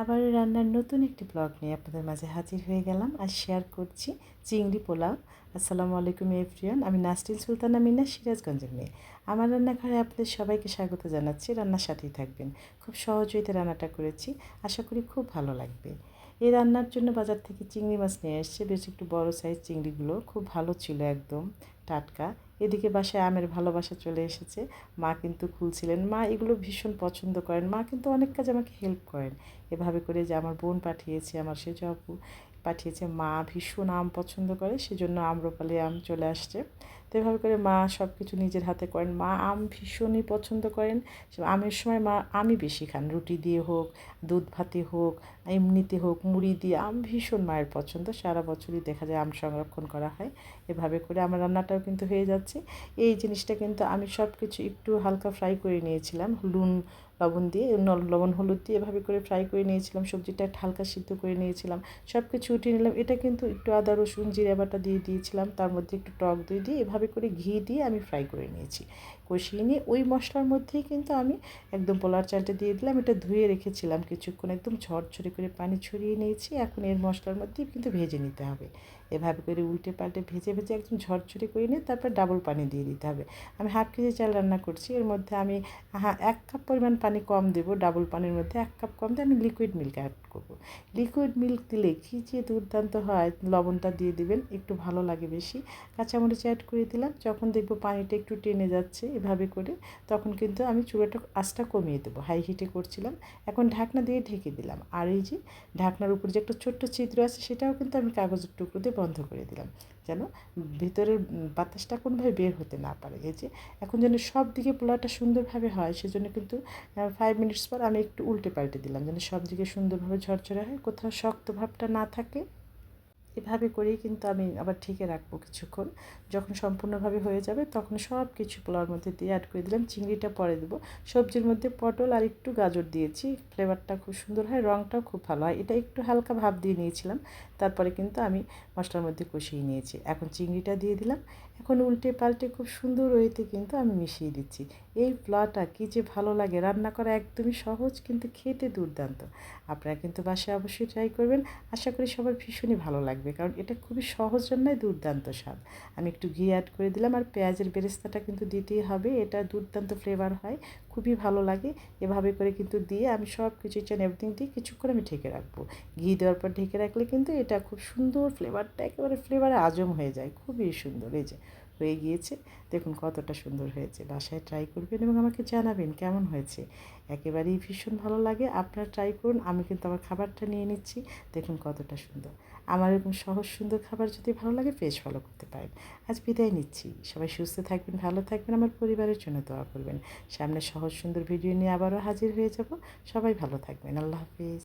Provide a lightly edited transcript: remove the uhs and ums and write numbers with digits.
আবারও রান্নার নতুন একটি ব্লগ নিয়ে আপনাদের মাঝে হাজির হয়ে গেলাম। আর শেয়ার করছি চিংড়ি পোলাও। আসসালামু আলাইকুম এভরিওয়ান, আমি নাসরিন সুলতানা মিনা, সিরাজগঞ্জের মেয়ে। আমার রান্নাঘরে আপনাদের সবাইকে স্বাগত জানাচ্ছি। রান্নার সাথেই থাকবেন। খুব সহজেই রান্নাটা করেছি, আশা করি খুব ভালো লাগবে। এই রান্নার জন্য বাজার থেকে চিংড়ি মাছ নিয়ে এসেছে, বেশ একটু বড় সাইজ চিংড়িগুলো খুব ভালো ছিল, একদম টাটকা। এদিকে বাসায় আমের ভালোবাসা চলে এসেছে। মা কিন্তু খুলছিলেন, মা এগুলো ভীষণ পছন্দ করেন, মা কিন্তু অনেক কাজ আমাকে হেল্প করেন। এভাবে করে যে আমার বোন পাঠিয়েছে, আমার সেজ আপু পাঠিয়েছে, মা ভীষণ আম পছন্দ করে, সেজন্য আম্রপালি আম চলে আসছে। তো এভাবে করে মা সব কিছু নিজের হাতে করেন। মা আম ভীষণই পছন্দ করেন। আমের সময় মা আমই বেশি খান, রুটি দিয়ে হোক, দুধ ভাতে হোক, এমনিতে হোক, মুড়ি দিয়ে। আম ভীষণ মায়ের পছন্দ, সারা বছরই দেখা যায় আম সংরক্ষণ করা হয়। এভাবে করে আমার রান্নাটাও কিন্তু হয়ে যাচ্ছে। এই জিনিসটা কিন্তু আমি সব কিছু একটু হালকা ফ্রাই করে নিয়েছিলাম, লবণ দিয়ে, লবণ হলুদ দিয়ে এভাবে করে ফ্রাই করে নিয়েছিলাম। সবজিটা হালকা সিদ্ধ করে নিয়েছিলাম, সব কিছু উঠিয়ে নিলাম। এটা কিন্তু একটু আদা রসুন জিরা বাটা দিয়ে দিয়েছিলাম, তার মধ্যে একটু টক দই দিয়ে এভাবে করে ঘি দিয়ে আমি ফ্রাই করে নিয়েছি। কষিয়ে নিয়ে ওই মশলার মধ্যেই কিন্তু আমি একদম পোলার চালটা দিয়ে দিলাম। এটা ধুয়ে রেখেছিলাম কিছুক্ষণ, একদম ঝরঝরে করে পানি ছড়িয়ে নিয়েছি। এখন এর মশলার মধ্যেই কিন্তু ভেজে নিতে হবে। এভাবে করে উল্টে পাল্টে ভেজে ভেজে একদম ঝরঝরে করে নিয়ে তারপর ডাবল পানি দিয়ে দিতে হবে। আমি হাফ কেজি চাল রান্না করছি, এর মধ্যে আমি 1 কাপ পরিমাণ পানি কম দেবো। ডাবল পানির মধ্যে 1 কাপ কম দিয়ে আমি লিকুইড মিল্ক অ্যাড করব। লিকুইড মিল্ক দিলে কী যে দুর্দান্ত হয়। লবণটা দিয়ে দিবেন, একটু ভালো লাগে বেশি। কাঁচামরিচ অ্যাড করে দিলাম। যখন দেখবো পানিটা একটু টেনে যাচ্ছে এভাবে করে, তখন কিন্তু আমি চুলাটা আঁচটা কমিয়ে দেবো। হাই হিটে করছিলাম, এখন ঢাকনা দিয়ে ঢেকে দিলাম। আর এই যে ঢাকনার উপর যে একটা ছোট্ট ছিদ্র আছে, সেটাও কিন্তু আমি কাগজের টুকরো দিয়ে বন্ধ করে দিলাম, যেন ভিতরের বাতাসটা কোনোভাবে বের হতে না পারে। এই যে এখন যেন সব দিকে পোলাওটা সুন্দরভাবে হয়, সেজন্য কিন্তু 5 মিনিটস পর আমি একটু উল্টে পাল্টে দিলাম, যেন সব দিকে সুন্দরভাবে ঝরঝরে হয়, কোথাও শক্ত ভাবটা না থাকে। এভাবে করেই কিন্তু আমি আবার ঢেকে রাখবো কিছুক্ষণ। যখন সম্পূর্ণভাবে হয়ে যাবে তখন সব কিছু পোলাওর মধ্যে দিয়ে অ্যাড করে দিলাম। চিংড়িটা পরে দেবো। সবজির মধ্যে পটল আর একটু গাজর দিয়েছি, ফ্লেভারটা খুব সুন্দর হয়, রঙটাও খুব ভালো হয়। এটা একটু হালকা ভাপ দিয়ে নিয়েছিলাম, তারপরে কিন্তু আমি মশলার মধ্যে কষিয়ে নিয়েছি। এখন চিংড়িটা দিয়ে দিলাম। এখন উল্টে পাল্টে খুব সুন্দর ওয়েতে কিন্তু আমি মিশিয়ে দিচ্ছি। এই পোলাওটা কী যে ভালো লাগে, রান্না করা একদমই সহজ, কিন্তু খেতে দুর্দান্ত। আপনারা কিন্তু বাসায় অবশ্যই ট্রাই করবেন। আশা করি সবার ভীষণই ভালো লাগবে, কারণ এটা খুবই সহজ রান্নায় দুর্দান্ত স্বাদ। আমি একটু ঘি অ্যাড করে দিলাম, আর পেঁয়াজের বেরেস্তাটা কিন্তু দিতেই হবে, এটা দুর্দান্ত ফ্লেভার হয়, খুবই ভালো লাগে। এভাবে করে কিন্তু দিয়ে আমি সব কিছু ইচ অ্যান্ড এভরিথিং দিয়ে কিছুক্ষণ আমি ঢেকে রাখবো। ঘি দেওয়ার পর ঢেকে রাখলে কিন্তু এটা খুব সুন্দর ফ্লেভারটা, একেবারে ফ্লেভারে আজম হয়ে যায়, খুবই সুন্দর। এই যে হয়ে গিয়েছে, দেখুন কতটা সুন্দর হয়েছে। বাসায় ট্রাই করবেন এবং আমাকে জানাবেন কেমন হয়েছে। একেবারেই ভীষণ ভালো লাগে, আপনারা ট্রাই করুন। আমি কিন্তু আমার খাবারটা নিয়ে নিচ্ছি, দেখুন কতটা সুন্দর। আমার এরকম সহজ সুন্দর খাবার যদি ভালো লাগে, পেজ ফলো করতে পারেন। আজ বিদায় নিচ্ছি, সবাই সুস্থ থাকবেন, ভালো থাকবেন, আমার পরিবারের জন্য দোয়া করবেন। সামনে সহজ সুন্দর ভিডিও নিয়ে আবারও হাজির হয়ে যাব। সবাই ভালো থাকবেন, আল্লাহ হাফিজ।